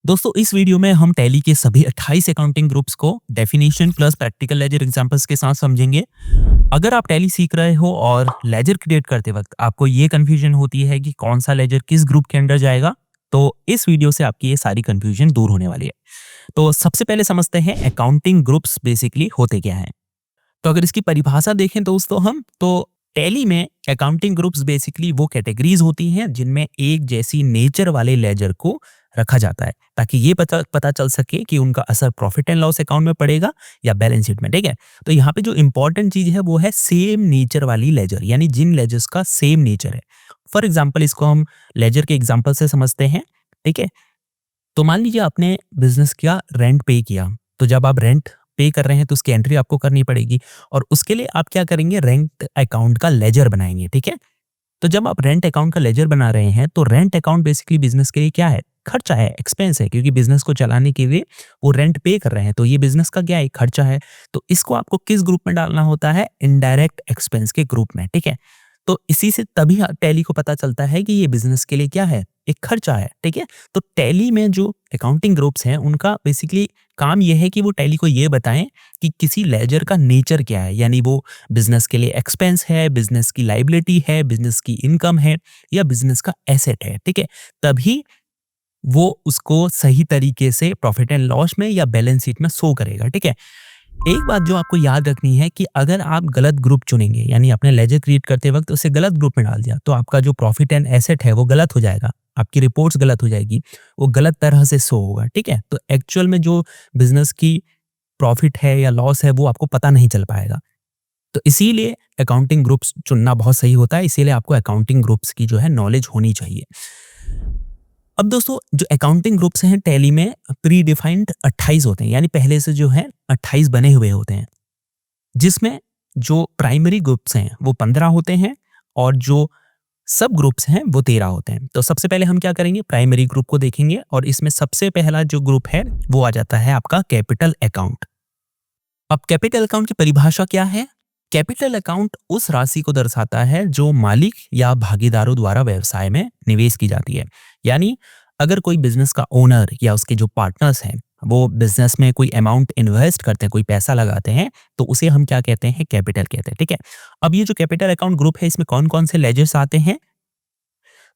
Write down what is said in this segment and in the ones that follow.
दोस्तों इस वीडियो में हम टैली के सभी 28 अकाउंटिंग ग्रुप्स को definition plus practical ledger examples के साथ समझेंगे। अगर आप टैली सीख रहे हो और लेजर क्रिएट करते वक्त आपको ये कंफ्यूजन होती है कि कौन सा लेजर किस ग्रुप के अंडर जाएगा, तो इस वीडियो से आपकी ये सारी कंफ्यूजन दूर होने वाली है। तो सबसे पहले समझते हैं अकाउंटिंग ग्रुप्स बेसिकली होते क्या हैं। तो अगर इसकी परिभाषा देखें दोस्तों हम तो टैली में अकाउंटिंग ग्रुप्स बेसिकली वो कैटेगरीज होती हैं जिनमें एक जैसी नेचर वाले लेजर को रखा जाता है ताकि ये पता पता चल सके कि उनका असर प्रॉफिट एंड लॉस अकाउंट में पड़ेगा या बैलेंस शीट में। ठीक है, तो यहाँ पे जो इंपॉर्टेंट चीज है वो है सेम नेचर वाली लेजर, यानी जिन लेजर्स का सेम नेचर है। फॉर एग्जाम्पल इसको हम लेजर के एग्जाम्पल से समझते हैं। ठीक है, तो मान लीजिए आपने बिजनेस का रेंट पे किया, तो जब आप रेंट पे कर रहे हैं तो उसकी एंट्री आपको करनी पड़ेगी और उसके लिए आप क्या करेंगे, रेंट अकाउंट का लेजर बनाएंगे। ठीक है, तो जब आप रेंट अकाउंट का लेजर बना रहे हैं तो रेंट अकाउंट बेसिकली बिजनेस के लिए क्या है, खर्चा है, एक्सपेंस है, क्योंकि बिजनेस को चलाने के लिए वो रेंट पे कर रहे हैं, तो ये बिजनेस का क्या है, खर्चा है। तो इसको आपको किस ग्रुप में डालना होता है, इनडायरेक्ट एक्सपेंस के ग्रुप में। ठीक है, तो इसी से तभी टैली को पता चलता है कि ये बिजनेस के लिए क्या है, एक खर्चा है। ठीक है, तो टैली में जो अकाउंटिंग ग्रुप्स हैं उनका बेसिकली काम यह है कि वो टैली को ये बताएं कि किसी लेजर का नेचर क्या है, यानी वो बिजनेस के लिए एक्सपेंस है, बिजनेस की लाइबिलिटी है, बिजनेस की इनकम है या बिजनेस का एसेट है। ठीक है, तभी वो उसको सही तरीके से प्रॉफिट एंड लॉस में या बैलेंस शीट में शो करेगा। ठीक है, एक बात जो आपको याद रखनी है कि अगर आप गलत ग्रुप चुनेंगे, यानी आपने लेजर क्रिएट करते वक्त उसे गलत ग्रुप में डाल दिया, तो आपका जो प्रॉफिट एंड एसेट है वो गलत हो जाएगा, आपकी रिपोर्ट्स गलत हो जाएगी, वो गलत तरह से शो होगा। ठीक है, तो एक्चुअल में जो बिजनेस की प्रॉफिट है या लॉस है वो आपको पता नहीं चल पाएगा। तो इसीलिए अकाउंटिंग ग्रुप्स चुनना बहुत सही होता है, इसीलिए आपको अकाउंटिंग ग्रुप्स की जो है नॉलेज होनी चाहिए। अब दोस्तों जो अकाउंटिंग ग्रुप्स हैं टैली में प्री डिफाइंड 28 होते हैं, यानी पहले से जो है 28 बने हुए होते हैं, जिसमें जो प्राइमरी ग्रुप्स हैं वो 15 होते हैं और जो सब ग्रुप्स हैं वो 13 होते हैं। तो सबसे पहले हम क्या करेंगे, प्राइमरी ग्रुप को देखेंगे और इसमें सबसे पहला जो ग्रुप है वो आ जाता है आपका कैपिटल अकाउंट। अब कैपिटल अकाउंट की परिभाषा क्या है, कैपिटल अकाउंट उस राशि को दर्शाता है जो मालिक या भागीदारों द्वारा व्यवसाय में निवेश की जाती है। यानी अगर कोई बिजनेस का ओनर या उसके जो पार्टनर्स हैं वो बिजनेस में कोई अमाउंट इन्वेस्ट करते हैं, कोई पैसा लगाते हैं, तो उसे हम क्या कहते हैं, कैपिटल कहते हैं। ठीक है, अब ये जो कैपिटल अकाउंट ग्रुप है इसमें कौन कौन से लेजर्स आते हैं,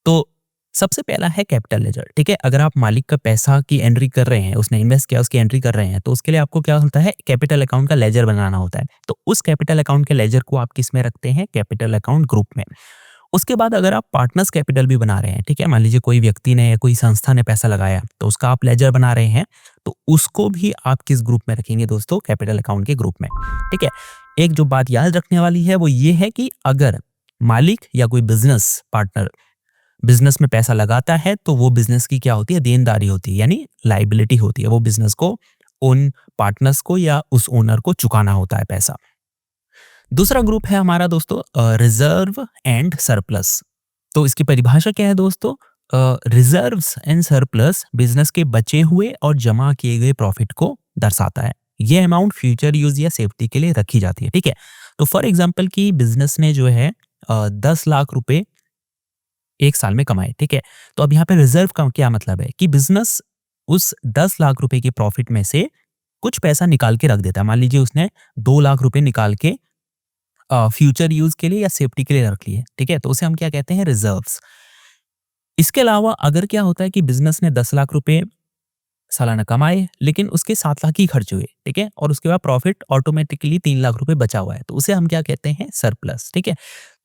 तो सबसे पहला है कैपिटल लेजर। ठीक है, अगर आप मालिक का पैसा की एंट्री कर रहे हैं, उसने इन्वेस्ट किया उसकी एंट्री कर रहे हैं, तो उसके लिए आपको क्या होता है, कैपिटल अकाउंट का लेजर बनाना होता है। तो उस कैपिटल अकाउंट के लेजर को आप किस में रखते हैं, कैपिटल अकाउंट ग्रुप में। उसके बाद अगर आप पार्टनर्स कैपिटल भी बना रहे हैं, ठीक है, मान लीजिए कोई व्यक्ति ने या कोई संस्था ने पैसा लगाया तो उसका आप लेजर बना रहे हैं, तो उसको भी आप किस ग्रुप में रखेंगे दोस्तों, कैपिटल अकाउंट के ग्रुप में। ठीक है, एक जो बात याद रखने वाली है वो ये है कि अगर मालिक या कोई बिजनेस पार्टनर बिजनेस में पैसा लगाता है तो वो बिजनेस की क्या होती है, देनदारी होती है, यानी लाइबिलिटी होती है, वो बिजनेस को उन पार्टनर्स को या उस ओनर को चुकाना होता है पैसा। दूसरा ग्रुप है हमारा दोस्तों रिजर्व एंड सरप्लस। तो इसकी परिभाषा क्या है दोस्तों, रिजर्व्स एंड सरप्लस बिजनेस के बचे हुए और जमा किए गए प्रॉफिट को दर्शाता है। ये अमाउंट फ्यूचर यूज या सेफ्टी के लिए रखी जाती है। ठीक है, तो फॉर एग्जाम्पल की बिजनेस ने जो है 10 लाख रुपए एक साल में कमाए। ठीक है, तो अब यहाँ पे रिजर्व का क्या मतलब है कि बिजनेस उस 10 लाख रुपए के प्रॉफिट में से कुछ पैसा निकाल के रख देता है। मान लीजिए उसने 2 लाख रुपए निकाल के फ्यूचर यूज के लिए या सेफ्टी के लिए रख लिए। ठीक है, तो उसे हम क्या कहते हैं, रिजर्व्स। इसके अलावा अगर क्या होता है कि बिजनेस ने 10 लाख रुपए सालाना कमाए लेकिन उसके 7 लाख ही खर्च हुए, ठीक है, और उसके बाद प्रॉफिट ऑटोमेटिकली 3 लाख रुपए बचा हुआ है, तो उसे हम क्या कहते हैं, सरप्लस। ठीक है,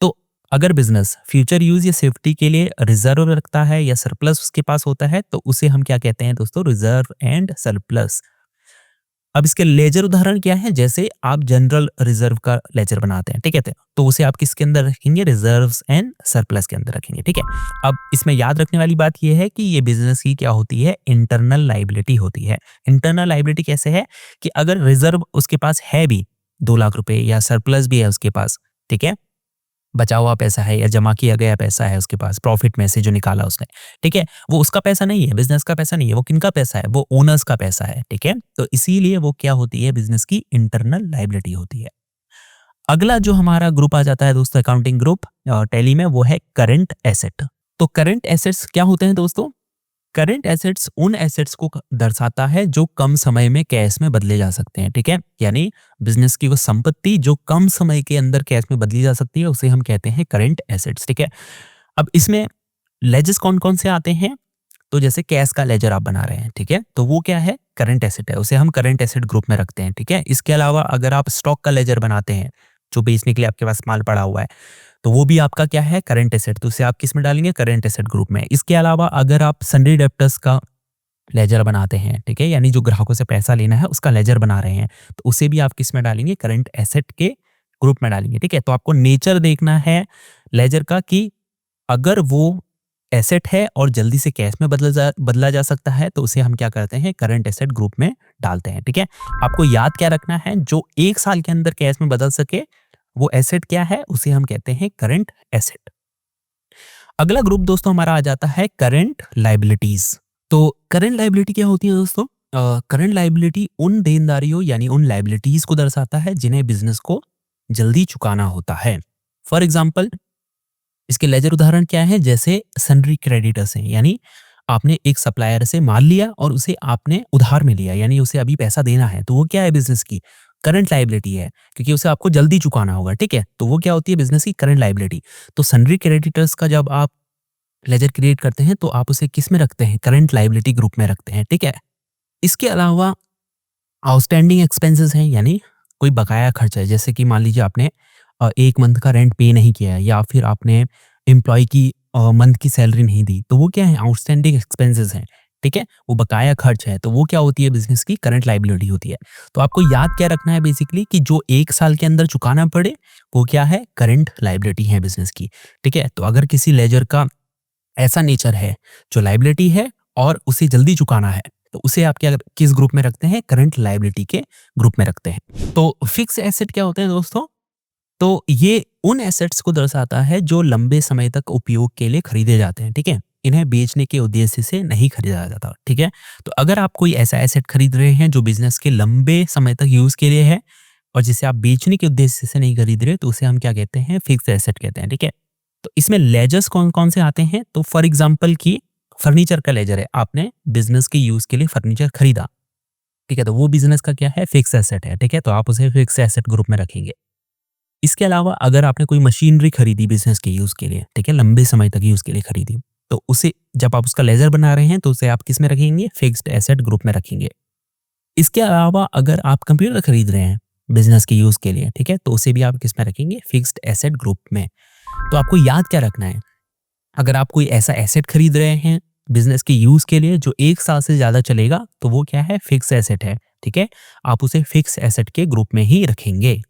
तो अगर बिजनेस फ्यूचर यूज या सेफ्टी के लिए रिजर्व रखता है या सरप्लस उसके पास होता है तो उसे हम क्या कहते हैं दोस्तों, रिजर्व एंड सरप्लस। अब इसके लेजर उदाहरण क्या है, जैसे आप जनरल रिजर्व का लेजर बनाते हैं, ठीक है, तो उसे आप किसके अंदर रखेंगे, रिजर्व्स एंड सरप्लस के अंदर रखेंगे। ठीक है, अब इसमें याद रखने वाली बात यह है कि ये बिजनेस की क्या होती है, इंटरनल लाइबिलिटी होती है। इंटरनल लाइबिलिटी कैसे है कि अगर रिजर्व उसके पास है भी 2 लाख रुपए या सरप्लस भी है उसके पास, ठीक है, बचा हुआ पैसा है या जमा किया गया पैसा है उसके पास प्रॉफिट में से जो निकाला उसने, ठीक है, वो उसका पैसा नहीं है, बिजनेस का पैसा नहीं है, वो किनका पैसा है, वो ओनर्स का पैसा है। ठीक है, तो इसीलिए वो क्या होती है, बिजनेस की इंटरनल लाइबिलिटी होती है। अगला जो हमारा ग्रुप आ जाता है दोस्तों अकाउंटिंग ग्रुप टैली में, वो है करंट एसेट। तो करंट एसेट्स क्या होते हैं दोस्तों, करंट एसेट्स उन एसेट्स को दर्शाता है जो कम समय में कैश में बदले जा सकते हैं, ठीक है। यानी बिजनेस की वो संपत्ति जो कम समय के अंदर कैश में बदली जा सकती है उसे हम कहते हैं करंट एसेट्स, ठीक है। अब इसमें लेजर्स कौन कौन से आते हैं, तो जैसे कैश का लेजर आप बना रहे हैं, ठीक है, तो वो क्या है, करंट एसेट है, उसे हम करंट एसेट ग्रुप में रखते हैं, ठीक है। इसके अलावा अगर आप स्टॉक का लेजर बनाते हैं जो बेचने के लिए आपके पास माल पड़ा हुआ है, तो वो भी आपका क्या है, करंट एसेट, तो उसे आप किस में डालेंगे, करंट एसेट ग्रुप में। इसके अलावा अगर आप सन्ड्री डेब्टर्स का लेजर बनाते हैं, ठीक है, यानी जो ग्राहकों से पैसा लेना है उसका लेजर बना रहे हैं, तो उसे भी आप किस में डालेंगे, करंट एसेट के ग्रुप में डालेंगे, ठीक है। तो आपको नेचर देखना है लेजर का कि अगर वो एसेट है और जल्दी से कैश में बदला जा सकता है तो उसे हम क्या करते हैं, करंट एसेट ग्रुप में डालते हैं, ठीक है। आपको याद क्या रखना है, जो 1 साल के अंदर कैश में बदल सके वो एसेट क्या है, उसे हम कहते हैं करंट एसेट। अगला ग्रुप दोस्तों हमारा आ जाता है करंट लायबिलिटीज। तो करंट लायबिलिटी क्या होती है दोस्तों, करंट लायबिलिटी उन देनदारियों यानी उन लायबिलिटीज को दर्शाता है जिन्हें बिजनेस को जल्दी चुकाना होता है। फॉर एग्जाम्पल इसके लेजर उदाहरण क्या है, जैसे सन्ड्री क्रेडिटर्स हैं, यानी आपने एक सप्लायर से माल लिया और उसे आपने उधार में लिया, यानी उसे अभी पैसा देना है, तो वो क्या है, बिजनेस की करंट लायबिलिटी है, क्योंकि उसे आपको जल्दी चुकाना होगा, ठीक है। तो वो क्या होती है, बिजनेस की करंट लायबिलिटी। तो सन्ड्री क्रेडिटर्स का जब आप लेजर क्रिएट करते हैं तो आप उसे किस में रखते हैं, करंट लायबिलिटी ग्रुप में रखते हैं, ठीक है। इसके अलावा आउटस्टैंडिंग एक्सपेंसेस हैं, यानी कोई बकाया खर्च है, जैसे कि मान लीजिए आपने 1 मंथ का रेंट पे नहीं किया है, या फिर आपने एम्प्लॉय की मंथ की सैलरी नहीं दी, तो वो क्या है, आउटस्टैंडिंग एक्सपेंसेस हैं, ठीक है, वो बकाया खर्च है, तो वो क्या होती है, बिजनेस की करंट लायबिलिटी होती है। तो आपको याद क्या रखना है बेसिकली कि जो 1 साल के अंदर चुकाना पड़े वो क्या है, करंट लायबिलिटी है बिजनेस की, ठीक है। तो अगर किसी लेजर का ऐसा नेचर है जो लायबिलिटी है और उसे जल्दी चुकाना है, तो उसे आप क्या किस ग्रुप में रखते हैं, करंट लायबिलिटी के ग्रुप में रखते हैं। तो फिक्स एसेट क्या होते हैं दोस्तों, तो ये उन एसेट्स को दर्शाता है जो लंबे समय तक उपयोग के लिए खरीदे जाते हैं, ठीक है। इन्हें बेचने के उद्देश्य से नहीं खरीदा जाता, ठीक है। तो अगर आप कोई ऐसा एसेट खरीद रहे हैं जो बिजनेस के लंबे समय तक यूज के लिए है और जिसे आप बेचने के उद्देश्य से नहीं खरीद रहे, तो उसे हम क्या कहते हैं, फिक्स एसेट कहते हैं, ठीक है। तो इसमें लेजर्स कौन कौन से आते हैं, तो फॉर एग्जाम्पल की फर्नीचर का लेजर है, आपने बिजनेस के यूज के लिए फर्नीचर खरीदा, ठीक है, तो वो बिजनेस का क्या है, फिक्स एसेट है, ठीक है। तो आप उसे फिक्स एसेट ग्रुप में रखेंगे। इसके अलावा अगर आपने कोई मशीनरी खरीदी बिजनेस के यूज के लिए, ठीक है, लंबे समय तक यूज के लिए खरीदी, तो उसे जब आप उसका लेजर बना रहे हैं तो उसे आप किस में रखेंगे, फिक्स्ड एसेट ग्रुप में रखेंगे। इसके अलावा अगर आप कंप्यूटर खरीद रहे हैं बिजनेस के यूज के लिए, ठीक है, तो उसे भी आप किस में रखेंगे, फिक्स्ड एसेट ग्रुप में। तो आपको याद क्या रखना है, अगर आप कोई ऐसा एसेट खरीद रहे हैं बिजनेस के यूज के लिए जो 1 साल से ज्यादा चलेगा, तो वो क्या है, फिक्स एसेट है, ठीक है। आप उसे फिक्स एसेट के ग्रुप में ही रखेंगे।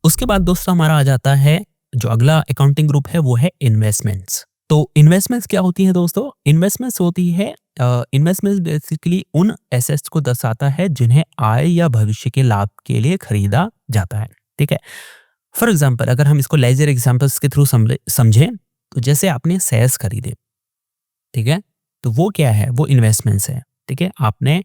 उसके बाद दोस्तों हमारा आ जाता है जो अगला अकाउंटिंग ग्रुप है, वो है इन्वेस्टमेंट्स। तो इन्वेस्टमेंट्स क्या होती है दोस्तों, इन्वेस्टमेंट्स होती है इन्वेस्टमेंट्स बेसिकली उन एसेट्स को दर्शाता है जिन्हें आय या भविष्य के लाभ के लिए खरीदा जाता है, ठीक है। फॉर एग्जाम्पल अगर हम इसको लेजर एग्जाम्पल्स के थ्रू समझें, तो जैसे आपने शेयर्स खरीदे, ठीक है, तो वो क्या है, वो इन्वेस्टमेंट्स है, ठीक है। आपने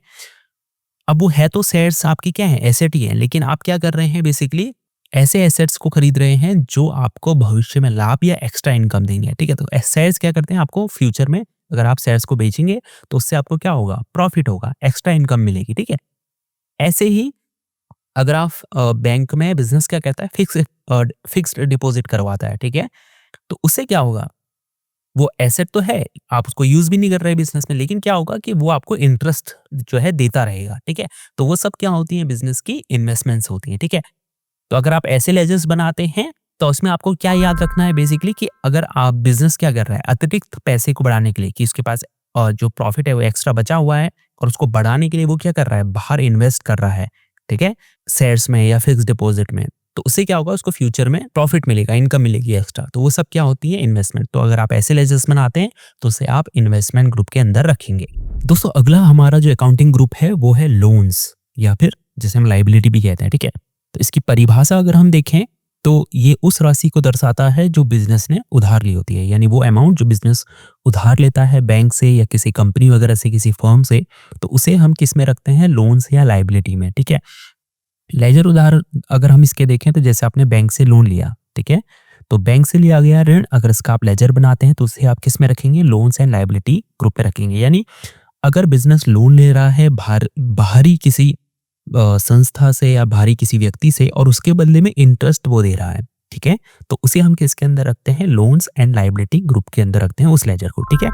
अब वो है तो शेयर्स आपकी क्या है, एसेट ही है, लेकिन आप क्या कर रहे हैं, बेसिकली ऐसे एसेट्स को खरीद रहे हैं जो आपको भविष्य में लाभ या एक्स्ट्रा इनकम देंगे, ठीक है। तो शेयर्स क्या करते हैं, आपको फ्यूचर में अगर आप शेयर्स को बेचेंगे तो उससे आपको क्या होगा, प्रॉफिट होगा, एक्स्ट्रा इनकम मिलेगी, ठीक है। ऐसे ही अगर आप बैंक में बिजनेस क्या कहता है, फिक्स्ड डिपॉजिट करवाता है, ठीक है, तो उससे क्या होगा, वो एसेट तो है, आप उसको यूज भी नहीं कर रहे बिजनेस में, लेकिन क्या होगा कि वो आपको इंटरेस्ट जो है देता रहेगा, ठीक है। तो वो सब क्या होती है, बिजनेस की इन्वेस्टमेंट्स होती हैं, ठीक है। तो अगर आप ऐसे लेजर्स बनाते हैं तो उसमें आपको क्या याद रखना है बेसिकली कि अगर आप बिजनेस क्या कर रहा है, अतिरिक्त पैसे को बढ़ाने के लिए, कि उसके पास जो प्रॉफिट है वो एक्स्ट्रा बचा हुआ है और उसको बढ़ाने के लिए वो क्या कर रहा है, बाहर इन्वेस्ट कर रहा है, ठीक है, शेयर्स में या फिक्स डिपॉजिट में, तो उससे क्या होगा, उसको फ्यूचर में प्रॉफिट मिलेगा, इनकम मिलेगी एक्स्ट्रा, तो वो सब क्या होती है, इन्वेस्टमेंट। तो अगर आप ऐसे लेजर्स बनाते हैं तो उसे आप इन्वेस्टमेंट ग्रुप के अंदर रखेंगे। दोस्तों अगला हमारा जो अकाउंटिंग ग्रुप है वो है लोन्स, या फिर जिसे हम लायबिलिटी भी कहते हैं, ठीक है। तो इसकी परिभाषा अगर हम देखें तो ये उस राशि को दर्शाता है जो बिजनेस ने उधार ली होती है, यानी वो अमाउंट जो बिजनेस उधार लेता है बैंक से या किसी कंपनी वगैरह से, किसी फर्म से, तो उसे हम किस में रखते हैं, लोन्स या लायबिलिटी में, ठीक है। लेजर उधार अगर हम इसके देखें तो जैसे आपने बैंक से लोन लिया, ठीक है, तो बैंक से लिया गया ऋण अगर इसका आप लेजर बनाते हैं तो उसे आप किस में रखेंगे, लोन्स एंड लायबिलिटी ग्रुप में रखेंगे। यानी अगर बिजनेस लोन ले रहा है बाहरी किसी संस्था से या बाहरी किसी व्यक्ति से और उसके बदले में इंटरेस्ट वो दे रहा है, ठीक है, तो उसे हम किसके अंदर रखते हैं, लोन्स एंड लायबिलिटी ग्रुप के अंदर रखते हैं उस लेजर को, ठीक है।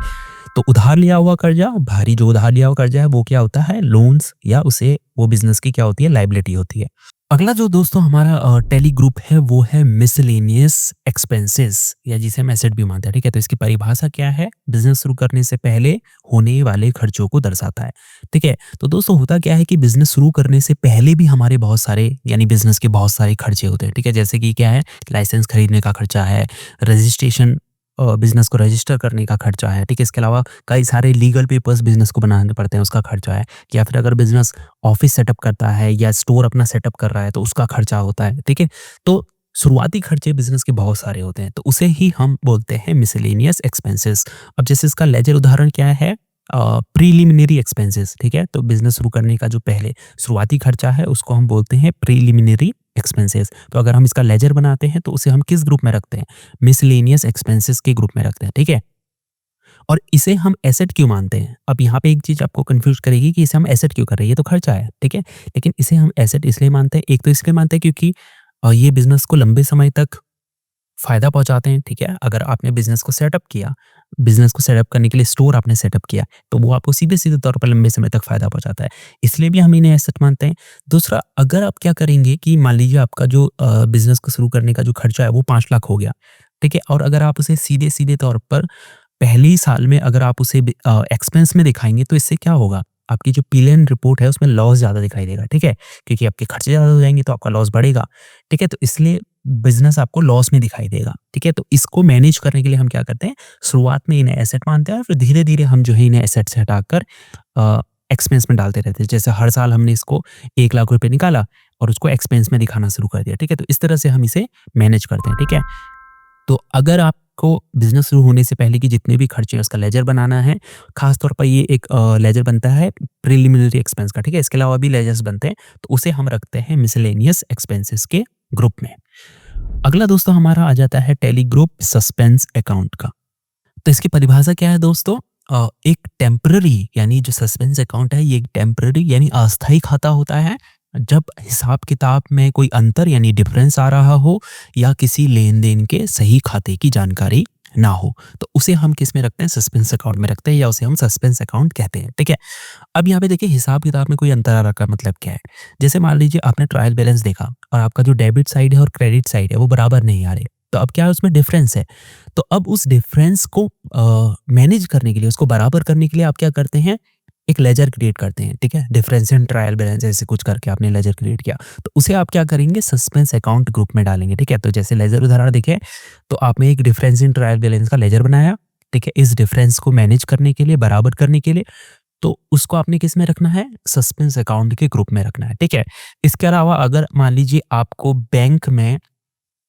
तो उधार लिया हुआ कर्जा, भारी जो उधार लिया हुआ कर्जा है वो क्या होता है, लोन्स, या उसे वो बिजनेस की क्या होती है, लायबिलिटी होती है। अगला जो दोस्तों हमारा टैली ग्रुप है वो है मिसलेनियस एक्सपेंसेस, या जिसे हम एसेट भी मानते हैं, ठीक है। तो इसकी परिभाषा क्या है, बिजनेस शुरू करने से पहले होने वाले खर्चों को दर्शाता है, ठीक है। तो दोस्तों होता क्या है कि बिजनेस शुरू करने से पहले भी हमारे बहुत सारे यानी बिजनेस के बहुत सारे खर्चे होते हैं, ठीक है। जैसे कि क्या है, लाइसेंस खरीदने का खर्चा है, रजिस्ट्रेशन, बिजनेस को रजिस्टर करने का खर्चा है, ठीक है। इसके अलावा कई सारे लीगल पेपर्स बिजनेस को बनाने पड़ते हैं, उसका खर्चा है। या फिर अगर बिजनेस ऑफिस सेटअप करता है या स्टोर अपना सेटअप कर रहा है तो उसका खर्चा होता है, ठीक है। तो शुरुआती खर्चे बिजनेस के बहुत सारे होते हैं, तो उसे ही हम बोलते हैं मिसलेनियस एक्सपेंसेस। अब जैसे इसका लेजर उदाहरण क्या है, प्रीलिमिनरी एक्सपेंसेस, ठीक है। तो बिजनेस शुरू करने का जो पहले शुरुआती खर्चा है उसको हम बोलते हैं प्रीलिमिनरी एक्सपेंसेस। तो अगर हम इसका लेजर बनाते हैं तो उसे हम किस ग्रुप में रखते हैं, मिसलेनियस एक्सपेंसेस के ग्रुप में रखते हैं, ठीक है। और इसे हम एसेट क्यों मानते हैं, अब यहाँ पे एक चीज आपको कंफ्यूज करेगी कि इसे हम एसेट क्यों कर रहे हैं, ये तो खर्चा है, ठीक है। लेकिन इसे हम एसेट इसलिए मानते हैं, एक तो इसलिए मानते हैं क्योंकि ये बिजनेस को लंबे समय तक फायदा पहुंचाते हैं, ठीक है। अगर आपने बिजनेस को सेटअप किया, बिजनेस को सेटअप करने के लिए स्टोर आपने सेटअप किया, तो वो आपको सीधे सीधे तौर पर लंबे समय तक फायदा पहुंचाता है, इसलिए भी हम इन्हें एसेट मानते हैं। दूसरा, अगर आप क्या करेंगे कि मान लीजिए आपका जो बिजनेस को शुरू करने का जो खर्चा है वो 5 लाख हो गया, ठीक है, और अगर आप उसे सीधे सीधे तौर पर पहले ही साल में अगर आप उसे एक्सपेंस में दिखाएंगे तो इससे क्या होगा, आपकी जो पीएल रिपोर्ट है उसमें लॉस ज्यादा दिखाई देगा, ठीक है, क्योंकि आपके खर्चे ज्यादा हो जाएंगे तो आपका लॉस बढ़ेगा, ठीक है। तो इसलिए बिजनेस आपको लॉस में दिखाई देगा, ठीक है। तो इसको मैनेज करने के लिए हम क्या करते हैं, शुरुआत में इन्हें एसेट मानते हैं और फिर धीरे धीरे हम जो है इन्हें एसेट से हटाकर एक्सपेंस में डालते रहते हैं। जैसे हर साल हमने इसको 1 लाख रुपए निकाला और उसको एक्सपेंस में दिखाना शुरू कर दिया, ठीक है। तो इस तरह से हम इसे मैनेज करते हैं, ठीक है। तो अगर आपको बिजनेस शुरू होने से पहले की जितने भी खर्चे हैं उसका लेजर बनाना है, खास तौर पर ये एक लेजर बनता है प्रीलिमिनरी एक्सपेंस का, ठीक है। इसके अलावा भी लेजर्स बनते हैं, तो उसे हम रखते हैं मिसलेनियस एक्सपेंसेस के ग्रुप में। अगला दोस्तों हमारा आ जाता है टैली ग्रुप सस्पेंस अकाउंट का। तो इसकी परिभाषा क्या है दोस्तों, एक टेम्पररी यानी जो सस्पेंस अकाउंट है ये एक टेम्पररी यानी अस्थायी खाता होता है जब हिसाब किताब में कोई अंतर यानी डिफरेंस आ रहा हो या किसी लेन देन के सही खाते की जानकारी ना हो, तो उसे हम किस में रखते हैं, सस्पेंस अकाउंट में रखते हैं, या उसे हम सस्पेंस अकाउंट कहते हैं, ठीक है। अब यहाँ पे देखिए हिसाब किताब में कोई अंतर आ रहा का मतलब क्या है, जैसे मान लीजिए आपने ट्रायल बैलेंस देखा और आपका जो डेबिट साइड है और क्रेडिट साइड है वो बराबर नहीं आ रहे, तो अब क्या है उसमें डिफरेंस है। तो अब उस डिफरेंस को मैनेज करने के लिए, उसको बराबर करने के लिए आप क्या करते हैं, एक लेजर क्रिएट करते हैं, ठीक है। डिफरेंस इन ट्रायल बैलेंस ऐसे कुछ करके आपने लेजर क्रिएट किया, तो उसे आप क्या करेंगे, सस्पेंस अकाउंट ग्रुप में डालेंगे, ठीक है। तो जैसे लेजर उदाहरण देखें, तो आपने एक डिफरेंस इन ट्रायल बैलेंस का लेजर बनाया, ठीक है। इस डिफरेंस को मैनेज करने के लिए, बराबर करने के लिए, तो उसको आपने किस में रखना है, सस्पेंस अकाउंट के ग्रुप में रखना है, ठीक है। इसके अलावा अगर मान लीजिए आपको बैंक में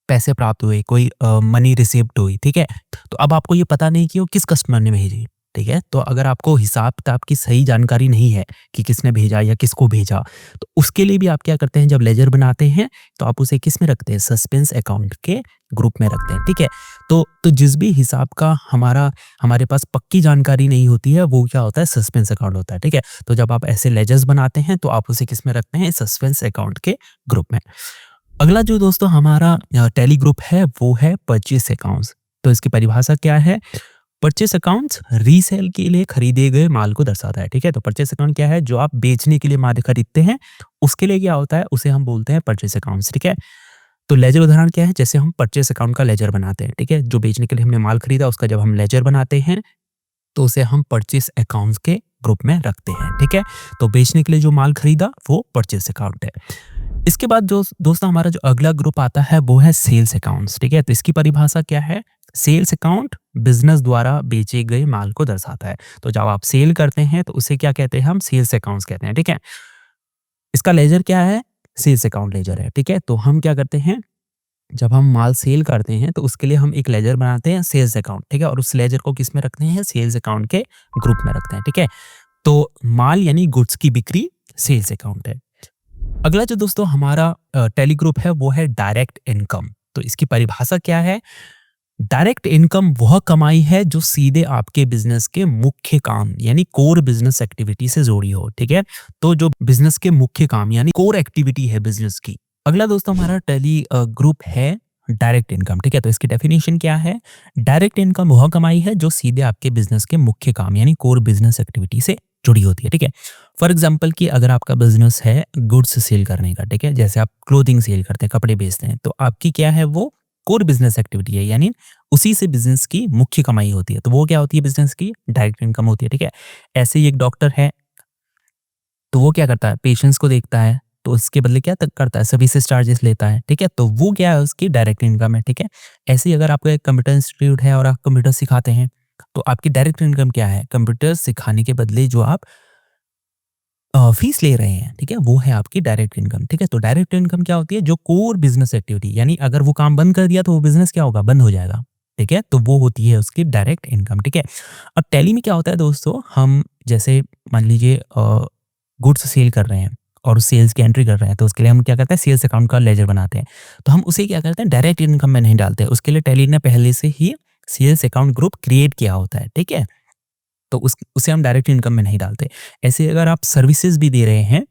पैसे प्राप्त हुए, कोई मनी रिसीव्ड हुई, ठीक है, तो अब आपको ये पता नहीं कि वो किस कस्टमर ने भेजी, ठीक है। तो अगर आपको हिसाब किताब की सही जानकारी नहीं है कि किसने भेजा या किसको भेजा, तो उसके लिए भी आप क्या करते हैं, जब लेजर बनाते हैं तो आप उसे किस में रखते हैं, सस्पेंस अकाउंट के ग्रुप में रखते हैं, ठीक है। तो जिस भी हिसाब का हमारे पास पक्की जानकारी नहीं होती है वो क्या होता है, सस्पेंस अकाउंट होता है, ठीक है। तो जब आप ऐसे लेजर्स बनाते हैं तो आप उसे किस में रखते हैं, सस्पेंस अकाउंट के ग्रुप में। अगला जो दोस्तों हमारा टैली ग्रुप है वो है परचेस अकाउंट्स। तो इसकी परिभाषा क्या है, परचेस अकाउंट्स रीसेल के लिए खरीदे गए माल को दर्शाता है, ठीक है। तो परचेस अकाउंट क्या है, जो आप बेचने के लिए माल खरीदते हैं उसके लिए क्या होता है, उसे हम बोलते हैं परचेस अकाउंट्स, ठीक है। तो लेजर उदाहरण क्या है, जैसे हम परचेस अकाउंट का लेजर बनाते हैं, ठीक है। जो बेचने के लिए हमने माल खरीदा उसका जब हम लेजर बनाते हैं तो उसे हम परचेस अकाउंट्स के ग्रुप में रखते हैं, ठीक है। तो बेचने के लिए जो माल खरीदा वो परचेस अकाउंट है। इसके बाद जो दोस्तों हमारा जो अगला ग्रुप आता है वो है सेल्स अकाउंट्स, ठीक है। तो इसकी परिभाषा क्या है, सेल्स अकाउंट बिजनेस द्वारा बेचे गए माल को दर्शाता है। तो जब आप सेल करते हैं तो उसे क्या कहते हैं, हम सेल्स अकाउंट्स कहते हैं, ठीक है। इसका लेजर क्या है, सेल्स अकाउंट लेजर है, ठीक है। तो हम क्या करते हैं, जब हम माल सेल करते हैं तो उसके लिए हम एक लेजर बनाते हैं सेल्स अकाउंट, ठीक है। और उस लेजर को किस में रखते हैं, सेल्स अकाउंट के ग्रुप में रखते हैं, ठीक है। तो माल यानी गुड्स की बिक्री सेल्स अकाउंट है। अगला जो दोस्तों हमारा टैली ग्रुप है वो है डायरेक्ट इनकम। तो इसकी परिभाषा क्या है? डायरेक्ट इनकम वह कमाई है जो सीधे आपके बिजनेस के मुख्य काम यानी कोर बिजनेस एक्टिविटी से जुड़ी हो, ठीक है? तो जो बिजनेस के मुख्य काम यानी कोर एक्टिविटी है बिजनेस की। अगला दोस्तों हमारा टैली ग्रुप है डायरेक्ट इनकम, ठीक है? तो इसकी डेफिनेशन क्या है? डायरेक्ट इनकम वह कमाई है जो सीधे आपके बिजनेस के मुख्य काम यानी कोर बिजनेस एक्टिविटी से जुड़ी होती है, ठीक है? फॉर एग्जाम्पल कि अगर आपका बिजनेस है गुड्स सेल करने का, ठीक है? जैसे आप क्लोथिंग सेल करते हैं, कपड़े बेचते हैं, तो आपकी क्या है वो कोर बिजनेस एक्टिविटी है, यानी उसी से बिजनेस की मुख्य कमाई होती है। तो वो क्या होती है बिजनेस की? डायरेक्ट इनकम होती है, ठीक है? ऐसे ही एक डॉक्टर है, तो वो क्या करता है? पेशेंट्स को देखता है, तो उसके बदले क्या तक करता है? सर्विसेज चार्जेस लेता है, ठीक है? तो वो क्या है? उसकी डायरेक्ट इनकम है, ठीक है? ऐसे ही अगर आपका एक कंप्यूटर इंस्टीट्यूट है और आप कंप्यूटर सिखाते हैं, तो आपकी डायरेक्ट इनकम क्या है? कंप्यूटर सिखाने के बदले जो आप फीस ले रहे हैं, ठीक है? वो है आपकी डायरेक्ट इनकम, ठीक है? तो डायरेक्ट इनकम क्या होती है? जो कोर बिज़नेस एक्टिविटी यानी अगर वो काम बंद कर दिया तो वो बिज़नेस क्या होगा? बंद हो जाएगा, ठीक है? तो वो होती है उसकी डायरेक्ट इनकम, ठीक है? अब टैली में क्या होता है दोस्तों, हम जैसे मान लीजिए गुड्स सेल कर रहे हैं और उस सेल्स की एंट्री कर रहे हैं, तो उसके लिए हम क्या करते हैं? सेल्स अकाउंट का लेजर बनाते हैं। तो हम उसे क्या करते हैं? डायरेक्ट इनकम में नहीं डालते। उसके लिए टैली ने पहले से ही सेल्स अकाउंट ग्रुप क्रिएट किया होता है, ठीक है? तो उसे हम डायरेक्ट इनकम में नहीं डालते। ऐसे अगर आप सर्विसेज भी दे रहे हैं,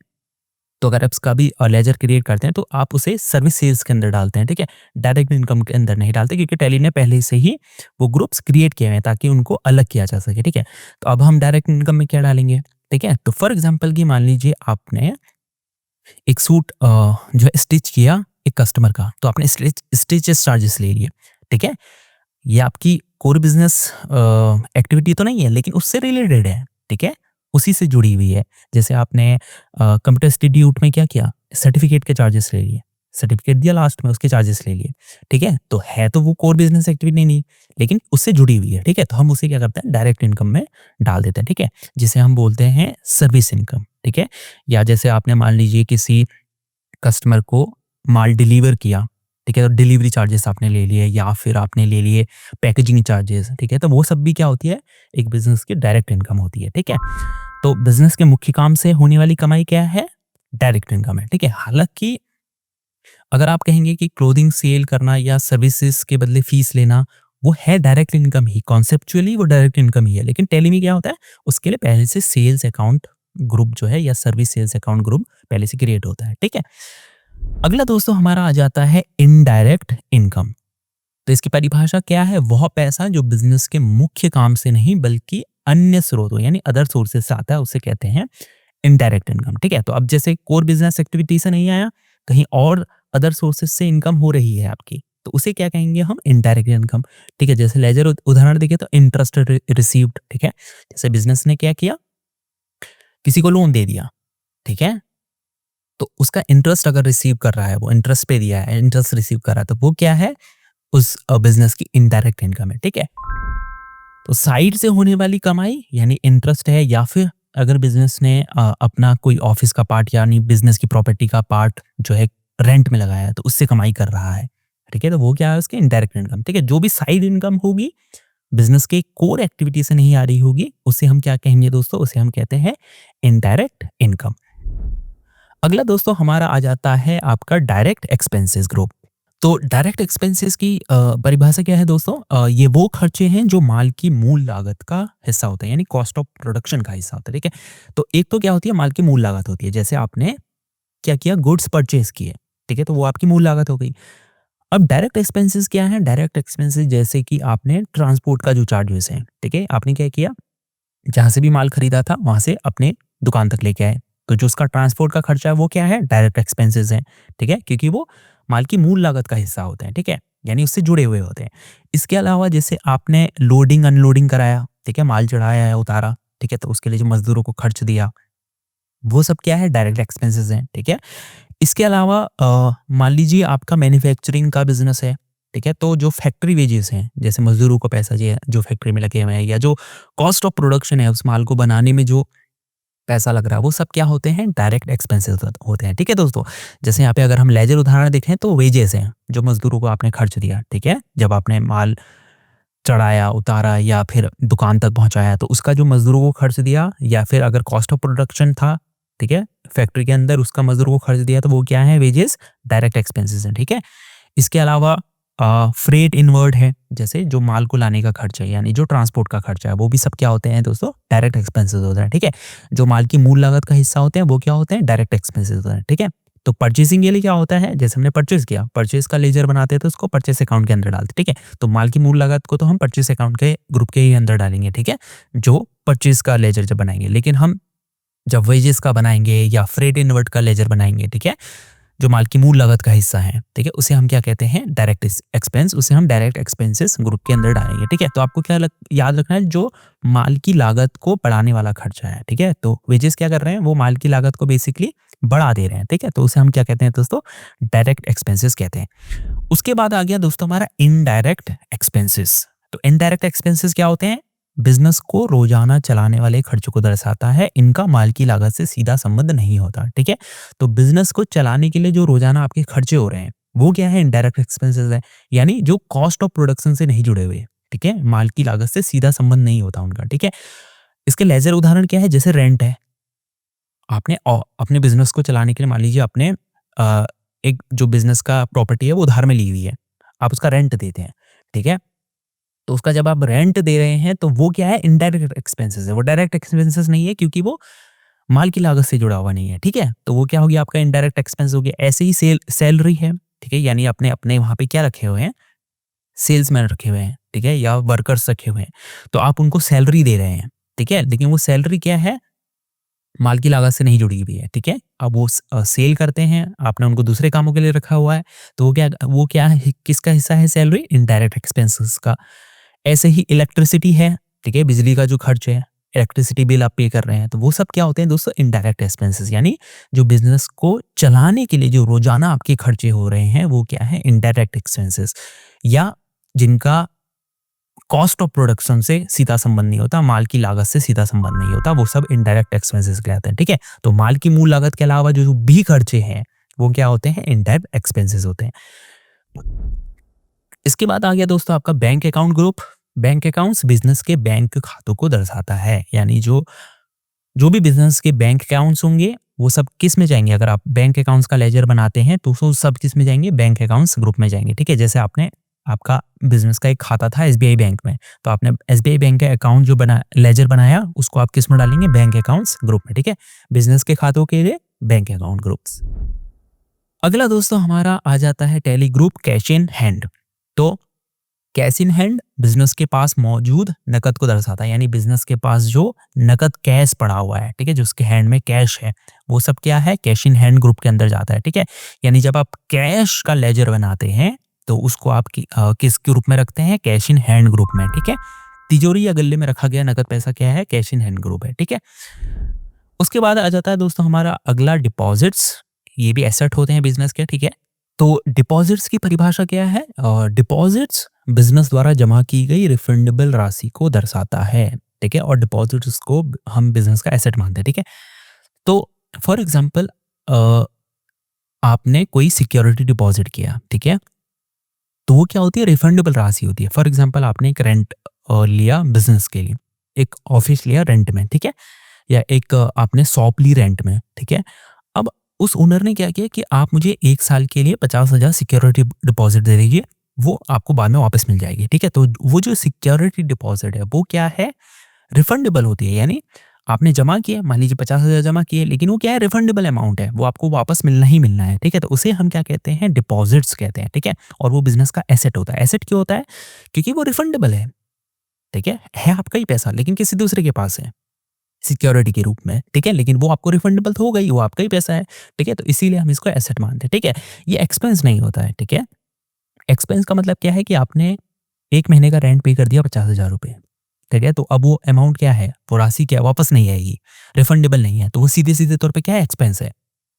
तो अगर आप इसका भी लेजर क्रिएट करते हैं तो आप उसे सर्विस सेल्स के अंदर डालते हैं, ठीक है? डायरेक्ट इनकम के अंदर नहीं डालते क्योंकि टैली ने पहले से ही वो ग्रुप्स क्रिएट किए हुए हैं ताकि उनको अलग किया जा सके, ठीक है? तो अब हम डायरेक्ट इनकम में क्या डालेंगे, ठीक है? तो फॉर एग्जांपल कि मान लीजिए आपने एक सूट जो है स्टिच किया एक कस्टमर का, तो आपने स्टिचेस चार्जेस ले लिए, ठीक है? ये आपकी कोर बिजनेस एक्टिविटी तो नहीं है लेकिन उससे रिलेटेड है, ठीक है? उसी से जुड़ी हुई है। जैसे आपने कंप्यूटर इंस्टीट्यूट में क्या किया? सर्टिफिकेट के चार्जेस ले लिए, सर्टिफिकेट दिया लास्ट में उसके चार्जेस ले लिए, ठीक है? तो है तो वो कोर बिजनेस एक्टिविटी नहीं, लेकिन उससे जुड़ी हुई है, ठीक है? तो हम उसे क्या करते हैं? डायरेक्ट इनकम में डाल देते हैं, ठीक है? जिसे हम बोलते हैं सर्विस इनकम, ठीक है? या जैसे आपने मान लीजिए किसी कस्टमर को माल डिलीवर किया, ठीक है? तो डिलीवरी चार्जेस आपने ले लिए या फिर आपने ले लिए पैकेजिंग चार्जेस, ठीक है? तो वो सब भी क्या होती है? एक बिज़नेस की डायरेक्ट इनकम होती है, ठीक है? तो बिज़नेस के मुख्य काम से होने वाली कमाई क्या है? डायरेक्ट इनकम है, ठीक है? हालाँकि अगर आप कहेंगे कि क्लोथिंग सेल करना या सर्विसेज के बदले फीस लेना, वो है डायरेक्ट इनकम ही, कॉन्सेप्चुअली वो डायरेक्ट इनकम ही है। लेकिन टैली में क्या होता है? उसके लिए पहले से सेल्स अकाउंट ग्रुप जो है या सर्विस सेल्स अकाउंट ग्रुप पहले से क्रिएट होता है, ठीक है? अगला दोस्तों हमारा आ जाता है इनडायरेक्ट इनकम। तो इसकी परिभाषा क्या है? वह पैसा जो बिजनेस के मुख्य काम से नहीं बल्कि अन्य स्रोतों यानी अदर सोर्सेज से आता है, उसे कहते हैं इनडायरेक्ट इनकम, ठीक है? तो अब जैसे कोर बिजनेस एक्टिविटी से नहीं आया, कहीं और अदर सोर्सेज से इनकम हो रही है आपकी, तो उसे क्या कहेंगे हम? इनडायरेक्ट इनकम, ठीक है? जैसे लेजर उदाहरण देखें तो इंटरेस्ट रिसीव्ड, ठीक है? जैसे बिजनेस ने क्या किया? किसी को लोन दे दिया, ठीक है? तो उसका इंटरेस्ट अगर रिसीव कर रहा है, वो इंटरेस्ट पे दिया है, इंटरेस्ट रिसीव कर रहा है, तो वो क्या है? उस बिजनेस की इनडायरेक्ट इनकम है, ठीक है? तो साइड से होने वाली कमाई यानी इंटरेस्ट है या फिर अगर बिजनेस ने अपना कोई ऑफिस का पार्ट यानी बिजनेस की प्रॉपर्टी का पार्ट जो है रेंट में लगाया है तो उससे कमाई कर रहा है, ठीक है? तो वो क्या है? उसकी इनडायरेक्ट इनकम, ठीक है? जो भी साइड इनकम होगी बिजनेस के कोर एक्टिविटी से नहीं आ रही होगी, उसे हम क्या कहेंगे दोस्तों? उसे हम कहते हैं इनडायरेक्ट इनकम। अगला दोस्तों हमारा आ जाता है आपका डायरेक्ट एक्सपेंसेस ग्रुप। तो डायरेक्ट एक्सपेंसेस की परिभाषा क्या है दोस्तों? ये वो खर्चे हैं जो माल की मूल लागत का हिस्सा होता है यानी कॉस्ट ऑफ प्रोडक्शन का हिस्सा होता है, ठीक है? तो एक तो क्या होती है? माल की मूल लागत होती है, जैसे आपने क्या किया? गुड्स परचेज किए, ठीक है? तो वो आपकी मूल लागत हो गई। अब डायरेक्ट एक्सपेंसेस क्या है? डायरेक्ट एक्सपेंसेस जैसे कि आपने ट्रांसपोर्ट का जो चार्जेस हैं, ठीक है? आपने क्या किया? जहाँ से भी माल खरीदा था वहां से अपने दुकान तक लेके आए, तो जो उसका ट्रांसपोर्ट का खर्चा है वो क्या है? डायरेक्ट एक्सपेंसेस है, ठीक है? क्योंकि वो माल की मूल लागत का हिस्सा होते हैं, ठीक है? यानी उससे जुड़े हुए होते हैं। इसके अलावा जैसे आपने लोडिंग अनलोडिंग कराया, ठीक है? माल चढ़ाया है, उतारा, ठीक है? तो उसके लिए जो मजदूरों को खर्च दिया, वो सब क्या है? डायरेक्ट एक्सपेंसेस हैं, ठीक है? इसके अलावा मान लीजिए आपका मैन्युफैक्चरिंग का बिजनेस है, ठीक है? तो जो फैक्ट्री वेजेस हैं, जैसे मजदूरों को पैसा जो फैक्ट्री में लगे हुए हैं या जो कॉस्ट ऑफ प्रोडक्शन है उस माल को बनाने में जो पैसा लग रहा है, वो सब क्या होते हैं? डायरेक्ट एक्सपेंसेस होते हैं, ठीक है दोस्तों? जैसे यहाँ पे अगर हम लेजर उदाहरण देखें तो वेजेस हैं, जो मजदूरों को आपने खर्च दिया, ठीक है? जब आपने माल चढ़ाया, उतारा या फिर दुकान तक पहुँचाया, तो उसका जो मज़दूरों को खर्च दिया या फिर अगर कॉस्ट ऑफ प्रोडक्शन था, ठीक है? फैक्ट्री के अंदर उसका मज़दूरों को खर्च दिया, तो वो क्या है? वेजेस डायरेक्ट एक्सपेंसेस हैं, ठीक है? इसके अलावा फ्रेट इनवर्ड है, जैसे जो माल को लाने का खर्चा है यानी जो ट्रांसपोर्ट का खर्चा है, वो भी सब क्या होते हैं दोस्तों, डायरेक्ट एक्सपेंसेस होते हैं, ठीक है। जो माल की मूल लागत का हिस्सा होते हैं वो क्या होते हैं, डायरेक्ट एक्सपेंसेस होते हैं, ठीक है। तो परचेसिंग के लिए क्या होता है, जैसे हमने परचेस किया, परचेस का लेजर बनाते हैं तो उसको परचेस अकाउंट के अंदर डालते हैं, ठीक है। तो माल की मूल लागत को तो हम परचेस अकाउंट के ग्रुप के ही अंदर डालेंगे, ठीक है, जो परचेस का लेजर जब बनाएंगे। लेकिन हम जब वेजेस का बनाएंगे या फ्रेट इनवर्ड का लेजर बनाएंगे, ठीक है, जो माल की मूल लागत का हिस्सा है, ठीक है, उसे हम क्या कहते हैं, डायरेक्ट एक्सपेंस, उसे हम डायरेक्ट एक्सपेंसेस ग्रुप के अंदर डालेंगे, ठीक है। तो आपको क्या याद रखना है, जो माल की लागत को बढ़ाने वाला खर्चा है, ठीक है। तो वेजेस क्या कर रहे हैं, वो माल की लागत को बेसिकली बढ़ा दे रहे हैं, ठीक है। तो उसे हम क्या कहते हैं दोस्तों, डायरेक्ट एक्सपेंसेस कहते हैं। उसके बाद आ गया दोस्तों हमारा इनडायरेक्ट एक्सपेंसेस। तो इनडायरेक्ट एक्सपेंसेस क्या होते हैं, बिजनेस को रोजाना चलाने वाले खर्चों को दर्शाता है, इनका माल की लागत से सीधा संबंध नहीं होता, ठीक है। तो बिजनेस को चलाने के लिए जो रोजाना आपके खर्चे हो रहे हैं वो क्या है, इनडायरेक्ट एक्सपेंसेस है, यानी जो कॉस्ट ऑफ प्रोडक्शन से नहीं जुड़े हुए, ठीक है, माल की लागत से सीधा संबंध नहीं होता उनका, ठीक है। इसके लेजर उदाहरण क्या है, जैसे रेंट है, आपने अपने बिजनेस को चलाने के लिए मान लीजिए आपने एक जो बिजनेस का प्रॉपर्टी है वो उधार में ली हुई है, आप उसका रेंट देते हैं, ठीक है। तो उसका जब आप रेंट दे रहे हैं तो वो क्या है, इनडायरेक्ट एक्सपेंसेस है, वो डायरेक्ट एक्सपेंसेस नहीं है क्योंकि वो माल की लागत से जुड़ा हुआ नहीं है, ठीक है। तो वो क्या हो गया, आपका इनडायरेक्ट एक्सपेंस हो गया। ऐसे ही सैलरी है, ठीक है, यानी आपने अपने वहां पे क्या रखे हुए हैं, सेल्समैन रखे हुए हैं, ठीक है, या वर्कर्स रखे हुए हैं, तो आप उनको सैलरी दे रहे हैं, ठीक है, लेकिन वो सैलरी क्या है, माल की लागत से नहीं जुड़ी हुई है, ठीक है। अब वो सेल करते हैं, आपने उनको दूसरे कामों के लिए रखा हुआ है, तो वो क्या है, किसका हिस्सा है, सैलरी, इनडायरेक्ट एक्सपेंसेस का। ऐसे ही इलेक्ट्रिसिटी है, ठीक है, बिजली का जो खर्च है, इलेक्ट्रिसिटी बिल आप पे कर रहे हैं, तो वो सब क्या होते हैं दोस्तों, इनडायरेक्ट एक्सपेंसेस, यानी जो बिजनेस को चलाने के लिए जो रोजाना आपके खर्चे हो रहे हैं वो क्या है, इनडायरेक्ट एक्सपेंसेस, या जिनका कॉस्ट ऑफ प्रोडक्शन से सीधा संबंध नहीं होता, माल की लागत से सीधा संबंध नहीं होता, वो सब इनडायरेक्ट एक्सपेंसेस कहलाते हैं, ठीक है। तो माल की मूल लागत के अलावा जो भी खर्चे हैं वो क्या होते हैं, इनडायरेक्ट एक्सपेंसेस होते हैं। इसके बाद आ गया दोस्तों आपका bank account group. Bank accounts business के बैंक खातों को दर्शाता है, यानी जो जो भी बिजनेस के बैंक अकाउंट्स होंगे वो सब किस में जाएंगे, अगर आप बैंक अकाउंट्स का लेजर बनाते हैं तो वो सब किस में जाएंगे, बैंक अकाउंट्स ग्रुप में जाएंगे, ठीक है। जैसे आपने आपका बिजनेस का एक खाता था एसबीआई बैंक में, तो आपने एसबीआई बैंक का अकाउंट जो बना लेजर बनाया उसको आप किस में डालेंगे, बैंक अकाउंट्स ग्रुप में, ठीक है। बिजनेस के खातों के लिए बैंक अकाउंट ग्रुप्स। अगला दोस्तों हमारा आ जाता है tally group cash in hand. तो कैश इन हैंड बिजनेस के पास मौजूद नकद को दर्शाता है, यानी बिजनेस के पास जो नकद कैश पड़ा हुआ है, ठीक है, जो उसके हैंड में कैश है वो सब क्या है, कैश इन हैंड ग्रुप के अंदर जाता है, ठीक है। यानी जब आप कैश का लेजर बनाते हैं तो उसको आप किस ग्रुप में रखते हैं, कैश इन हैंड ग्रुप में, ठीक है। तिजोरी या गल्ले में रखा गया नकद पैसा क्या है, कैश इन हैंड ग्रुप है, ठीक है। उसके बाद आ जाता है दोस्तों हमारा अगला डिपॉजिट्स। ये भी एसेट होते हैं बिजनेस के, ठीक है। तो डिपॉजिट्स की परिभाषा क्या है, डिपॉजिट्स बिजनेस द्वारा जमा की गई रिफंडेबल राशि को दर्शाता है, ठीक है, और डिपॉजिट्स को हम बिजनेस का एसेट मानते हैं, ठीक है। तो फॉर एग्जांपल आपने कोई सिक्योरिटी डिपॉजिट किया, ठीक है, तो वो क्या होती है, रिफंडेबल राशि होती है। फॉर एग्जांपल आपने एक रेंट लिया बिजनेस के लिए, एक ऑफिस लिया रेंट में, ठीक है, या एक आपने शॉप ली रेंट में, ठीक है। अब उस ओनर ने क्या किया कि आप मुझे 1 साल के लिए 50,000 सिक्योरिटी डिपॉजिट दे दीजिए, वो आपको बाद में वापस मिल जाएगी, ठीक है। तो वो जो सिक्योरिटी डिपॉजिट है वो क्या है, रिफंडेबल होती है, यानी आपने जमा किया, मान लीजिए 50,000 जमा किए, लेकिन वो क्या है, रिफंडेबल अमाउंट है, वो आपको वापस मिलना ही मिलना है, ठीक है। तो उसे हम क्या कहते हैं, डिपॉजिट्स कहते हैं, ठीक है। और वो बिजनेस का एसेट होता है। एसेट क्यों होता है, क्योंकि वो रिफंडेबल है, ठीक है आपका ही पैसा लेकिन किसी दूसरे के पास है सिक्योरिटी के रूप में, ठीक है, लेकिन वो आपको रिफंडेबल तो हो गई, वो आपका ही पैसा है, ठीक है। तो इसीलिए हम इसको एसेट मानते हैं, ठीक है। ये एक्सपेंस नहीं होता है, ठीक है। एक्सपेंस का मतलब क्या है कि आपने 1 महीने का रेंट पे कर दिया 50,000 रुपए, ठीक है। तो अब वो अमाउंट क्या है, वो राशि क्या वापस नहीं आएगी, रिफंडेबल नहीं है, तो वो सीधे सीधे तौर पे क्या है, एक्सपेंस है।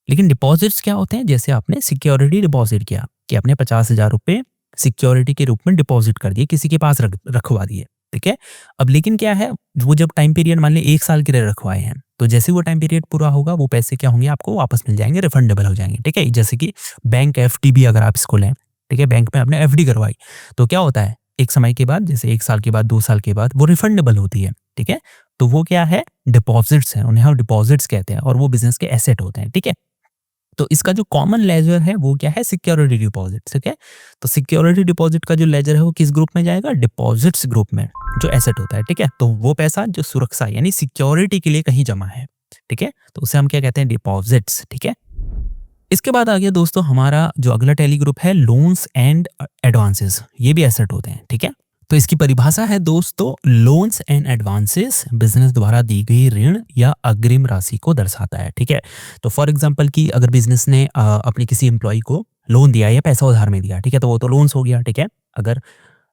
लेकिन डिपॉजिट्स क्या होते हैं, जैसे आपने सिक्योरिटी डिपॉजिट किया कि आपने 50,000 रुपए सिक्योरिटी के रूप में डिपॉजिट कर दिए, किसी के पास रखवा दिए, ठीक है। अब लेकिन क्या है, वो जब टाइम पीरियड मान लिया 1 साल के लिए रखवाए हैं, तो जैसे वो टाइम पीरियड पूरा होगा वो पैसे क्या होंगे, आपको वापस मिल जाएंगे, रिफंडेबल हो जाएंगे, ठीक है। जैसे कि बैंक एफडी भी अगर आप इसको लें, ठीक है, बैंक में आपने एफडी करवाई तो क्या होता है, एक समय के बाद, जैसे 1 साल के बाद, 2 साल के बाद वो रिफंडेबल होती है, ठीक है। तो वो क्या है, डिपॉजिट्स हैं, उन्हें हम डिपॉजिट्स कहते हैं और वो बिजनेस के एसेट होते हैं, ठीक है। तो इसका जो कॉमन लेजर है वो क्या है? सिक्योरिटी डिपॉजिट, ठीक है? तो सिक्योरिटी डिपॉजिट का जो लेजर है वो किस ग्रुप में जाएगा? डिपॉजिट्स ग्रुप में, जो एसेट होता है, ठीक है? तो वो पैसा जो सुरक्षा यानी सिक्योरिटी के लिए कहीं जमा है, ठीक है? तो उसे हम क्या कहते हैं? डिपॉजिट्स, ठीक है? इसके बाद आ गया दोस्तों हमारा जो अगला टैली ग्रुप है, लोन्स एंड एडवांसेस। ये भी एसेट होते हैं, ठीक है? तो इसकी परिभाषा है दोस्तों, लोन्स एंड एडवांसेस बिजनेस द्वारा दी गई ऋण या अग्रिम राशि को दर्शाता है, ठीक है? तो फॉर एग्जांपल कि अगर बिजनेस ने अपने किसी एम्प्लॉय को लोन दिया या पैसा उधार में दिया, ठीक है? तो वो तो लोन्स हो गया, ठीक है? अगर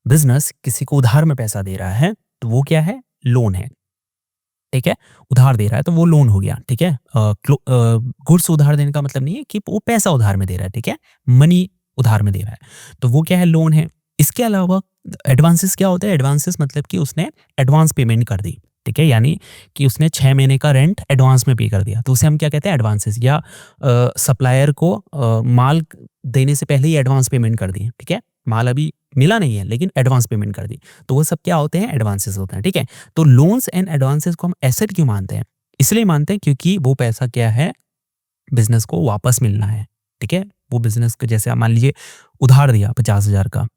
बिजनेस किसी को उधार में पैसा दे रहा है तो वो क्या है? लोन है, ठीक है? उधार दे रहा है तो वो लोन हो गया, ठीक है? गुड्स उधार देने का मतलब नहीं है कि वो पैसा उधार में दे रहा है, ठीक है? मनी उधार में दे रहा है, तो वो क्या है? लोन है। इसके अलावा एडवांसेस क्या होता है? एडवांसेस मतलब कि उसने एडवांस पेमेंट कर दी, ठीक है? यानी कि उसने 6 महीने का रेंट एडवांस में पे कर दिया, तो उसे हम क्या कहते हैं? एडवांसेस। या सप्लायर को माल देने से पहले ही एडवांस पेमेंट कर दी, ठीक है? माल अभी मिला नहीं है लेकिन एडवांस पेमेंट कर दी, तो वो सब क्या होते हैं? एडवांसेस होते हैं, ठीक है? तो लोन्स एंड एडवांसेस को हम एसेट क्यों मानते हैं? इसलिए मानते हैं क्योंकि वो पैसा क्या है? बिजनेस को वापस मिलना है, ठीक है? वो बिजनेस को, जैसे आप मान लीजिए उधार दिया 50,000 का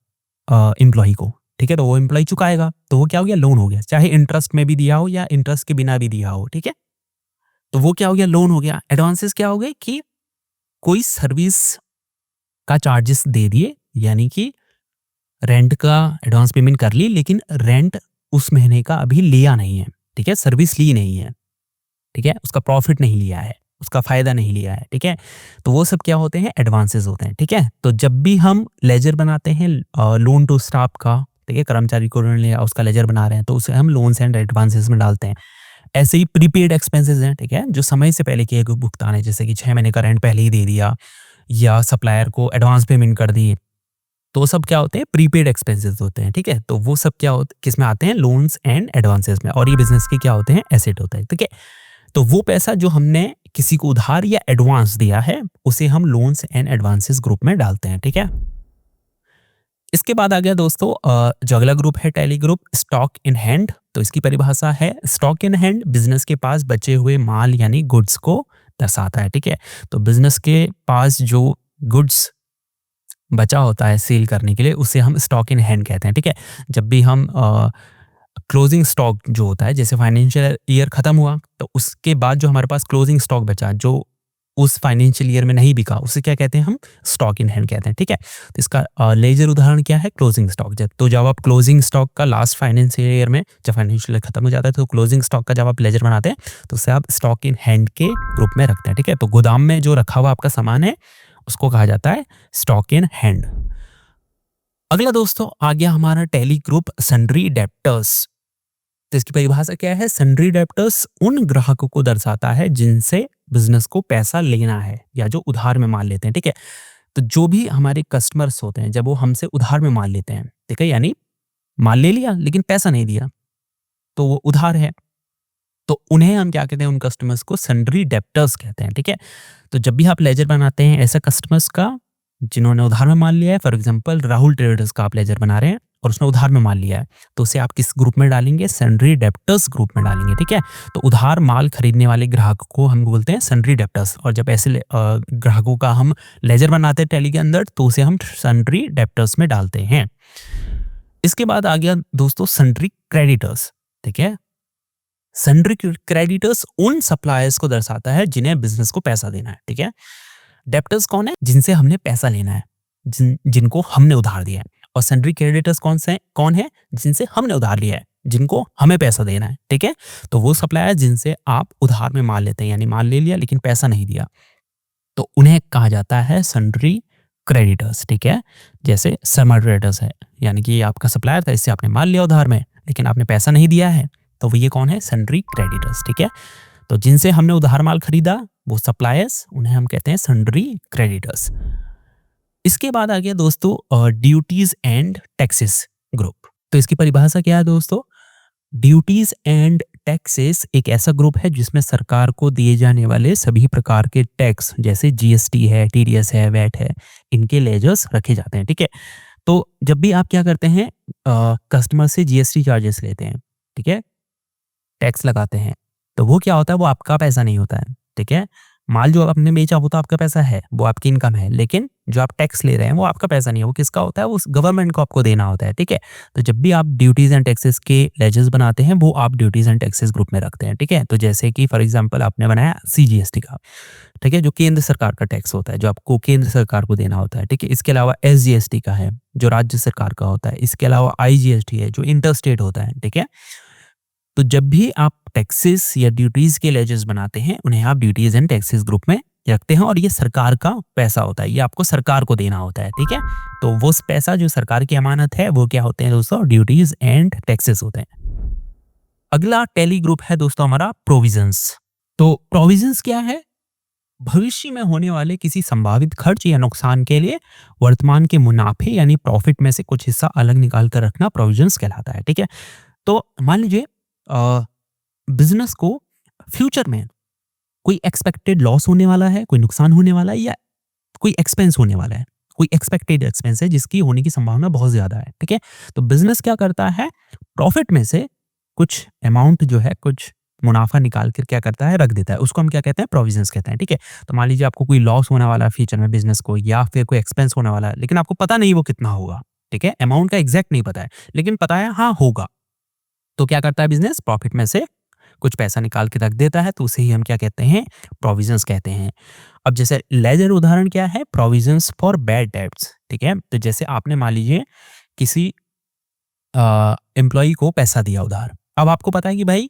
एम्प्लॉय को, ठीक है? तो वो एम्प्लॉय चुकाएगा, तो वो क्या हो गया? लोन हो गया, चाहे इंटरेस्ट में भी दिया हो या इंटरेस्ट के बिना भी दिया हो, ठीक है? तो वो क्या हो गया? लोन हो गया। एडवांसेस क्या हो गए? कि कोई सर्विस का चार्जेस दे दिए, यानी कि रेंट का एडवांस पेमेंट कर ली, लेकिन रेंट उस महीने का अभी लिया नहीं है, ठीक है? सर्विस ली नहीं है, ठीक है? उसका प्रॉफिट नहीं लिया है, उसका फायदा नहीं लिया है, ठीक है? तो वो सब क्या होते हैं? एडवांसेस होते हैं, ठीक है? तो जब भी हम लेजर बनाते हैं लोन टू स्टाफ का, ठीक है? कर्मचारी को ऋण लिया, उसका लेजर बना रहे हैं, तो उसे हम लोन्स एंड एडवांसेस में डालते हैं। ऐसे ही प्रीपेड एक्सपेंसेस हैं, ठीक है? जो समय से पहले किए गए भुगतान है, जैसे कि 6 महीने का रेंट पहले ही दे दिया या सप्लायर को एडवांस पेमेंट कर दी, तो वो सब क्या होते हैं? प्रीपेड एक्सपेंसेस होते हैं, ठीक है? तो वो सब क्या होते, किस में आते हैं? लोन्स एंड एडवांसेस में, और ये बिजनेस के क्या होते हैं? एसेट होता है, ठीक है? तो वो पैसा जो हमने किसी को उधार या एडवांस दिया है, उसे हम लोन्स एंड एडवांसेस ग्रुप में डालते हैं, ठीक है? इसके बाद आ गया दोस्तों जो अगला ग्रुप है, tally group, stock in hand. तो इसकी परिभाषा है, स्टॉक इन हैंड बिजनेस के पास बचे हुए माल यानी गुड्स को दर्शाता है, ठीक है? तो बिजनेस के पास जो गुड्स बचा होता है सेल करने के लिए, उसे हम स्टॉक इन हैंड कहते हैं, ठीक है? जब भी हम क्लोजिंग स्टॉक जो होता है, जैसे फाइनेंशियल ईयर खत्म हुआ तो उसके बाद जो हमारे पास क्लोजिंग स्टॉक बचा, जो उस फाइनेंशियल ईयर में नहीं बिका, उसे क्या कहते हैं? हम स्टॉक इन हैंड कहते हैं, ठीक है? तो इसका लेजर उदाहरण क्या है? Closing stock. जब आप क्लोजिंग स्टॉक का लास्ट फाइनेंशियल ईयर में जब फाइनेंशियल ईयर खत्म हो जाता है, तो क्लोजिंग स्टॉक का जब आप लेजर बनाते हैं तो उसे आप स्टॉक इन हैंड के ग्रुप में रखते हैं, ठीक है? तो गोदाम में जो रखा हुआ आपका सामान है उसको कहा जाता है स्टॉक इन हैंड। अगला दोस्तों आ गया हमारा टैली ग्रुप, सन्ड्री डेब्टर्स। तो इसकी परिभाषा क्या है? सन्ड्री डेब्टर्स उन ग्राहकों को दर्शाता है जिनसे बिजनेस को पैसा लेना है या जो उधार में माल लेते हैं, ठीक है? तो जो भी हमारे कस्टमर्स होते हैं, जब वो हमसे उधार में माल लेते हैं, ठीक है? यानी माल ले लिया लेकिन पैसा नहीं दिया, तो वो उधार है। तो उन्हें हम क्या कहते हैं? उन कस्टमर्स को सन्ड्री डेब्टर्स कहते हैं, ठीक है? तो जब भी आप लेजर बनाते हैं ऐसे कस्टमर्स का जिन्होंने उधार में माल लिया है, फॉर एग्जांपल राहुल ट्रेडर्स का आप लेजर बना रहे हैं और उसने उधार में माल लिया है, तो उसे आप किस ग्रुप में डालेंगे? सन्ड्री डेब्टर्स ग्रुप में डालेंगे, ठीक है? तो उधार माल खरीदने वाले ग्राहक को हम बोलते हैं सन्ड्री डेब्टर्स, और जब ऐसे ग्राहकों का हम लेजर बनाते हैं टैली के अंदर, तो उसे हम सन्ड्री डेब्टर्स में डालते हैं। इसके बाद आ गया दोस्तों सन्ड्री क्रेडिटर्स, ठीक है? सन्ड्री क्रेडिटर्स उन सप्लायर्स को दर्शाता है जिन्हें बिजनेस को पैसा देना है, ठीक है? डेब्टर्स कौन है? जिनसे हमने पैसा लेना है, जिनको हमने उधार दिया है। और सन्ड्री क्रेडिटर्स कौन है? जिनसे हमने उधार लिया है, जिनको हमें पैसा देना है, ठीक है? तो वो सप्लायर जिनसे आप उधार में माल लेते हैं, यानी माल ले लिया लेकिन पैसा नहीं दिया, तो उन्हें कहा जाता है सन्ड्री क्रेडिटर्स, ठीक है? जैसे समर ट्रेडर्स है, यानी कि आपका सप्लायर था, इससे आपने माल लिया उधार में लेकिन आपने पैसा नहीं दिया है, तो वो ये कौन है? सन्ड्री क्रेडिटर्स, ठीक है? तो जिनसे हमने उधार माल खरीदा वो सप्लायर्स, उन्हें हम कहते हैं सन्ड्री क्रेडिटर्स। इसके बाद आ गया दोस्तों ड्यूटीज एंड टैक्सेस ग्रुप। तो इसकी परिभाषा क्या है दोस्तों? ड्यूटीज एंड टैक्सेस एक ऐसा ग्रुप है जिसमें सरकार को दिए जाने वाले सभी प्रकार के टैक्स, जैसे जीएसटी है, टीडीएस है, वैट है, इनके लेजर्स रखे जाते हैं, ठीक है? तो जब भी आप क्या करते हैं, कस्टमर से जीएसटी चार्जेस लेते हैं, ठीक है, टैक्स लगाते हैं, तो वो क्या होता है? वो आपका पैसा नहीं होता है, ठीक है? माल जो आपने बेचा वो तो आपका पैसा है, वो आपकी इनकम है, लेकिन जो आप टैक्स ले रहे हैं वो आपका पैसा नहीं है, वो किसका होता है, वो गवर्नमेंट को आपको देना होता है, ठीक है। तो जब भी आप ड्यूटीज एंड टैक्सेस के लेजर्स बनाते हैं वो आप ड्यूटीज एंड टैक्सेस ग्रुप में रखते हैं, ठीक है। तो जैसे कि फॉर एग्जांपल आपने बनाया सीजीएसटी का, ठीक है, जो केंद्र सरकार का टैक्स होता है, जो आपको केंद्र सरकार को देना होता है, ठीक है। इसके अलावा एसजीएसटी का है जो राज्य सरकार का होता है, इसके अलावा आईजीएसटी है जो इंटर स्टेट होता है, ठीक है। तो जब भी आप टैक्सेस या ड्यूटीज के लेजर्स बनाते हैं उन्हें आप ड्यूटीज एंड टैक्सेस ग्रुप में रखते हैं, और ये सरकार का पैसा होता है, ये आपको सरकार को देना होता है, ठीक है। तो वो पैसा जो सरकार की अमानत है वो क्या होते हैं दोस्तों, ड्यूटीज एंड टैक्सेस होते हैं। अगला टैली ग्रुप है दोस्तों हमारा प्रोविजंस। तो प्रोविजंस क्या है, भविष्य में होने वाले किसी संभावित खर्च या नुकसान के लिए वर्तमान के मुनाफे यानी प्रॉफिट में से कुछ हिस्सा अलग निकाल कर रखना प्रोविजंस कहलाता है, ठीक है। तो मान लीजिए बिजनेस को फ्यूचर में कोई एक्सपेक्टेड लॉस होने वाला है, कोई नुकसान होने वाला है, या कोई एक्सपेंस होने वाला है, कोई एक्सपेक्टेड एक्सपेंस है जिसकी होने की संभावना बहुत ज्यादा है, ठीक है। तो बिजनेस क्या करता है, प्रॉफिट में से कुछ अमाउंट जो है, कुछ मुनाफा निकाल कर क्या करता है, रख देता है, उसको हम क्या कहते हैं, प्रोविजंस कहते हैं, ठीक है। तो मान लीजिए आपको कोई लॉस होने वाला है फ्यूचर में बिजनेस को, या फिर कोई एक्सपेंस होने वाला है, लेकिन आपको पता नहीं वो कितना होगा, ठीक है, अमाउंट का एग्जैक्ट नहीं पता है, लेकिन पता है हाँ होगा। तो क्या करता है बिजनेस, प्रॉफिट में से कुछ पैसा निकाल के रख देता है, तो उसे ही हम क्या कहते हैं, प्रोविजंस कहते हैं। अब जैसे लेजर उदाहरण क्या है, प्रोविजंस फॉर बैड डेब्ट्स, ठीक है। तो जैसे आपने मान लीजिए किसी एम्प्लॉय को पैसा दिया उधार, अब आपको पता है कि भाई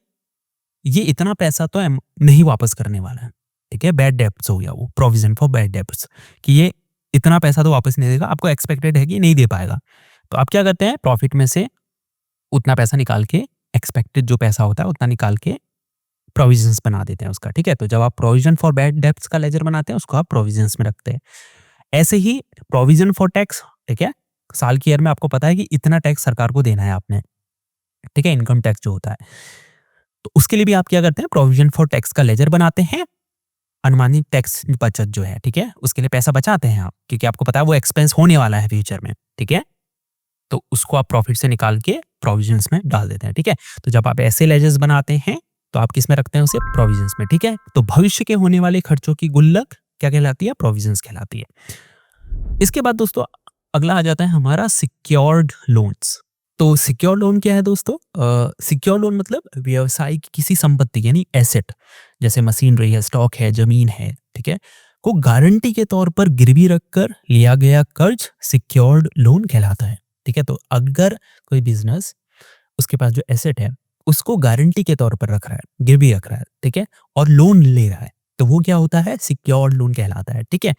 ये इतना पैसा तो नहीं वापस करने वाला है, ठीक है, बैड डेब्ट्स हो गया वो, प्रोविजन फॉर बैड डेब्ट्स, कि ये इतना पैसा तो वापस नहीं देगा, आपको एक्सपेक्टेड है कि नहीं दे पाएगा। तो आप क्या करते हैं, प्रॉफिट में से उतना पैसा निकाल के, एक्सपेक्टेड जो पैसा होता है उतना निकाल के प्रोविजंस बना देते हैं उसका, ठीक है। तो जब आप प्रोविजन फॉर बैड डेब्ट्स का लेजर बनाते हैं उसको आप प्रोविजंस में रखते हैं। ऐसे ही प्रोविजन फॉर टैक्स, ठीक है, साल की ईयर में आपको पता है कि इतना टैक्स सरकार को देना है आपने, ठीक है, इनकम टैक्स जो होता है, तो उसके लिए भी आप क्या करते हैं, प्रोविजन फॉर टैक्स का लेजर बनाते हैं। अनुमानित टैक्स बचत जो है, ठीक है, उसके लिए पैसा बचाते हैं आप, क्योंकि आपको पता है वो एक्सपेंस होने वाला है फ्यूचर में, ठीक है। तो उसको आप प्रॉफिट से निकाल के प्रोविजंस में डाल देते हैं, ठीक है। तो जब आप ऐसे लेजर्स बनाते हैं तो आप किस में रखते हैं उसे, प्रोविजंस में, ठीक है। तो भविष्य के होने वाले खर्चों की गुल्लक क्या कहलाती है, प्रोविजंस कहलाती है। इसके बाद दोस्तों अगला आ जाता है हमारा सिक्योर्ड लोन्स। तो सिक्योर लोन क्या है दोस्तों, सिक्योर लोन मतलब व्यवसाय की किसी संपत्ति यानी एसेट, जैसे मशीनरी है, स्टॉक है, जमीन है, ठीक है, को गारंटी के तौर पर गिरवी रखकर लिया गया कर्ज सिक्योर्ड लोन कहलाता है, ठीक है। तो अगर कोई बिजनेस उसके पास जो एसेट है उसको गारंटी के तौर पर रख रहा है, गिरवी रख रहा है, ठीक है, और लोन ले रहा है, तो वो क्या होता है, सिक्योर्ड लोन कहलाता है, ठीक है।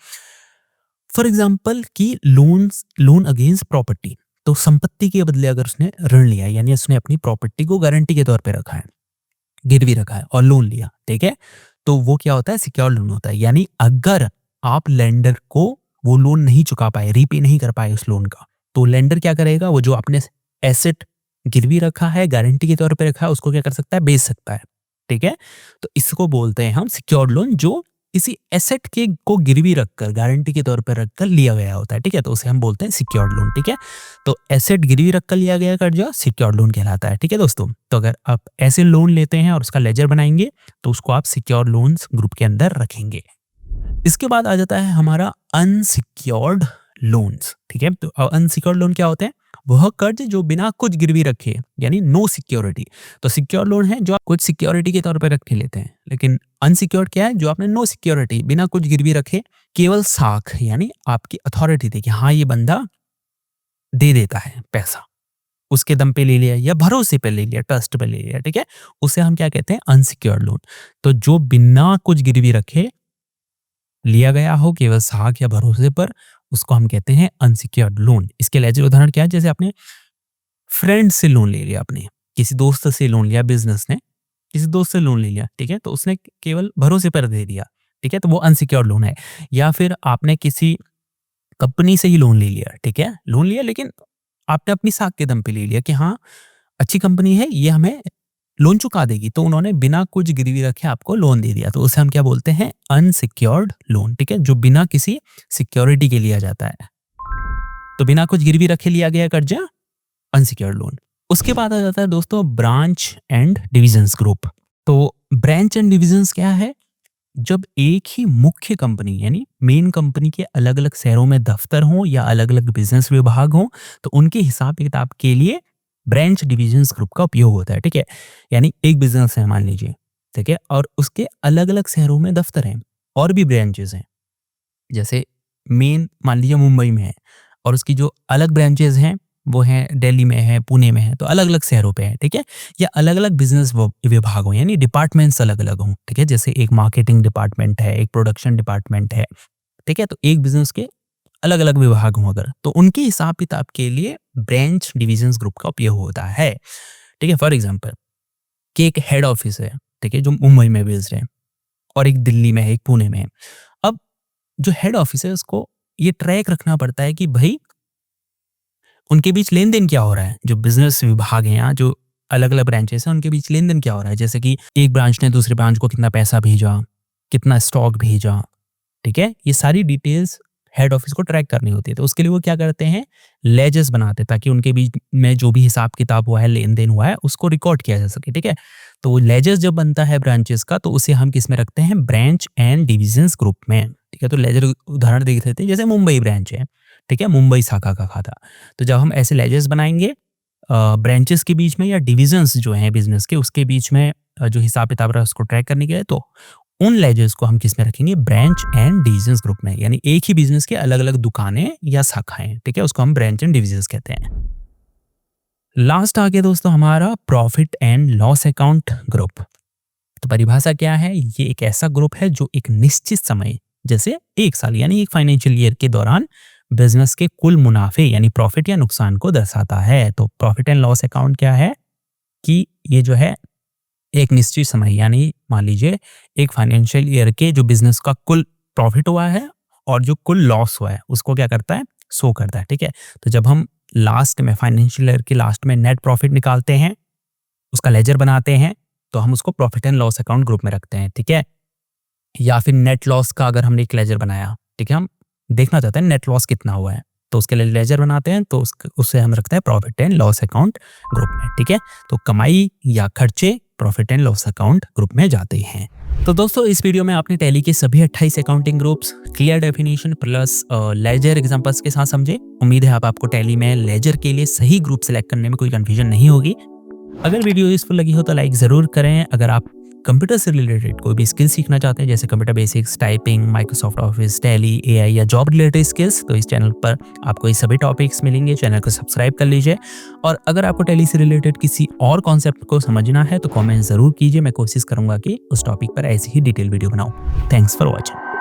फॉर एग्जाम्पल कि लोन अगेंस्ट प्रॉपर्टी, तो संपत्ति के बदले अगर उसने ऋण लिया, यानी उसने अपनी प्रॉपर्टी को गारंटी के तौर पे रखा है, गिरवी रखा है और लोन लिया, ठीक है, तो वो क्या होता है, सिक्योर लोन होता है। यानी अगर आप लेंडर को वो लोन नहीं चुका पाए, रीपे नहीं कर पाए उस लोन का, तो लेंडर क्या करेगा, वो जो आपने एसेट गिरवी रखा है, गारंटी के तौर पे रखा है, उसको क्या कर सकता है, बेच सकता है, ठीक है। तो इसको बोलते हैं हम सिक्योर्ड लोन, जो किसी एसेट के को गिरवी रखकर, गारंटी के तौर पर रखकर लिया गया होता है, ठीक है। तो उसे हम बोलते हैं सिक्योर्ड लोन, ठीक है। तो एसेट गिरवी रखकर लिया गया कर्जा सिक्योर्ड लोन कहलाता है, ठीक है दोस्तों। तो अगर आप ऐसे लोन लेते हैं और उसका लेजर बनाएंगे तो उसको आप सिक्योर्ड लोन्स ग्रुप के अंदर रखेंगे। इसके बाद आ जाता है हमारा अनसिक्योर्ड लोन्स, ठीक है। तो अनसिक्योर्ड लोन क्या होते हैं, वह कर्ज जो बिना कुछ गिरवी रखे, यानी नो सिक्योरिटी। तो सिक्योर लोन है जो आप कुछ सिक्योरिटी के तौर पर रख के लेते हैं, लेकिन अनसिक्योर्ड क्या है, जो आपने नो सिक्योरिटी, बिना कुछ गिरवी रखे, केवल साख यानी आपकी अथॉरिटी थी कि हाँ ये बंदा दे देता है पैसा, उसके दम पे ले लिया या भरोसे पे ले लिया, ट्रस्ट पे ले लिया, ठीक है, उसे हम क्या कहते हैं, अनसिक्योर्ड लोन। तो जो बिना कुछ गिरवी रखे लिया गया हो, केवल साख या भरोसे पर, उसको हम कहते हैं अनसिक्योर्ड लोन। इसके लेजर उदाहरण क्या है, जैसे आपने फ्रेंड से लोन ले लिया, आपने किसी दोस्त से लोन लिया, बिजनेस ने किसी दोस्त से लोन ले लिया, ठीक है, तो उसने केवल भरोसे पर दे दिया, ठीक है, तो वो अनसिक्योर्ड लोन है। या फिर आपने किसी कंपनी से ही लोन ले लिया, ठीक है, लोन लिया लेकिन आपने अपनी साख के दम पे ले लिया कि हाँ अच्छी कंपनी है, ये हमें लोन चुका देगी, तो उन्होंने बिना कुछ गिरवी रखे आपको लोन दे दिया, तो उसे हम क्या बोलते हैं, अनसिक्योर्ड लोन, ठीक है, जो बिना किसी सिक्योरिटी के लिया जाता है। तो बिना कुछ गिरवी रखे लिया गया कर्जा अनसिक्योर्ड लोन। उसके बाद आ जाता है दोस्तों ब्रांच एंड डिविजन्स ग्रुप। तो ब्रांच एंड डिविजन्स क्या है, जब एक ही मुख्य कंपनी यानी मेन कंपनी के अलग-अलग शहरों में दफ्तर हों या अलग-अलग बिज़नेस विभाग हों, तो उनके हिसाब-किताब के लिए ब्रांच डिविजन्स ग्रुप का उपयोग होता है, ठीक है? यानी एक बिज़नेस है मान लीजिए, ठीक है? और उसके अलग-अलग शहरों में दफ्तर हैं और भी ब्रांचेज़ हैं। जैसे मेन मान लीजिए मुंबई में है और उसकी जो अलग ब्रांचेज़ हैं, वो हैं दिल्ली में है, पुणे में है, तो अलग-अलग शहरों पे है, ठीक है? या अलग-अलग बिज़नेस विभाग हों यानी डिपार्टमेंट्स अलग-अलग हों, ठीक है? जैसे एक मार्केटिंग डिपार्टमेंट है, एक प्रोडक्शन डिपार्टमेंट है, ठीक है? तो एक बिज़नेस के अलग-अलग विभाग हों अगर, तो उनके हिसाब-किताब के लिए ब्रांच डिविजन्स ग्रुप का उपयोग होता है, ठीक है? फॉर एग्ज़ाम्पल कि एक हेड ऑफिस है, ठीक है? जो मुंबई में बेस्ड है और एक दिल्ली में है, एक पुणे में है। अब जो हेड ऑफिस है उसको ये ट्रैक रखना पड़ता है कि भई उनके बीच लेन-देन क्या हो रहा है? जो बिज़नेस विभाग हैं यहाँ जो अलग-अलग ब्रांचेस हैं उनके बीच लेन-देन क्या हो रहा है? जैसे कि एक ब्रांच ने दूसरे ब्रांच को कितना पैसा भेजा, कितना स्टॉक भेजा, ठीक है? ये सारी डिटेल्स हेड ऑफिस को ट्रैक करनी होती है। तो उसके लिए वो क्या करते हैं, लेजर्स बनाते हैं ताकि उनके बीच में जो भी हिसाब-किताब हुआ है, लेन-देन हुआ है, उसको रिकॉर्ड किया जा सके, ठीक है? तो वो लेजर्स जब बनता है ब्रांचेस का तो उसे हम किस में रखते हैं, ब्रांच एंड डिविजन्स ग्रुप में, ठीक है? तो लेजर उदाहरण देख लेते हैं जैसे मुंबई ब्रांच है, ठीक है? मुंबई शाखा का खाता। तो जब हम ऐसे लेजर्स बनाएँगे ब्रांचेस के बीच में या डिविजन्स जो हैं बिज़नेस के उसके बीच में जो हिसाब-किताब रहा है उसको ट्रैक करने के लिए तो उन लेजर्स को हम किस में रखेंगे, ब्रांच एंड डिविजन्स ग्रुप में। यानी एक ही बिज़नेस के अलग-अलग दुकानें या शाखाएँ, ठीक है? उसको हम ब्रांच एंड डिविजन्स कहते हैं। लास्ट आ गया दोस्तों हमारा profit and loss account group. तो परिभाषा क्या है? ये एक ऐसा ग्रुप है जो एक निश्चित समय जैसे 1 साल यानी एक फाइनेंशियल ईयर के दौरान बिज़नेस के कुल मुनाफ़े यानी प्रॉफिट या नुकसान को दर्शाता है। तो प्रॉफिट एंड लॉस अकाउंट क्या है कि ये जो है एक निश्चित समय यानी मान लीजिए एक फाइनेंशियल ईयर के जो बिज़नेस का कुल प्रॉफिट हुआ है और जो कुल लॉस हुआ है उसको क्या करता है, शो करता है, ठीक है? तो जब हम लास्ट में फाइनेंशियल ईयर के लास्ट में नेट प्रॉफिट निकालते हैं, उसका लेजर बनाते हैं, तो हम उसको profit and loss account group में रखते हैं, ठीक है? या फिर नेट लॉस का अगर हमने एक लेजर बनाया, ठीक है? हम देखना चाहते हैं नेट लॉस कितना हुआ है, तो उसके लिए लेजर बनाते हैं, तो उससे हम रखते हैं profit and loss account group में, ठीक है? तो कमाई या खर्चे profit and loss account group में जाते हैं। तो दोस्तों इस वीडियो में आपने टैली के सभी 28 accounting groups clear definition plus ledger examples के साथ समझे। उम्मीद है आपको टैली में लेजर के लिए सही ग्रुप सेलेक्ट करने में कोई कंफ्यूजन नहीं होगी। अगर वीडियो यूजफुल लगी हो तो लाइक ज़रूर करें। अगर आप कंप्यूटर से रिलेटेड कोई भी स्किल सीखना चाहते हैं जैसे computer basics, typing, Microsoft office, tally, AI या जॉब रिलेटेड स्किल्स, तो इस चैनल पर आपको ये सभी टॉपिक्स मिलेंगे। चैनल को सब्सक्राइब कर लीजिए और अगर आपको टैली से रिलेटेड किसी और कॉन्सेप्ट को समझना है तो कमेंट ज़रूर कीजिए। मैं कोशिश करूंगा कि उस टॉपिक पर ऐसी ही डिटेल वीडियो बनाऊं। Thanks for watching.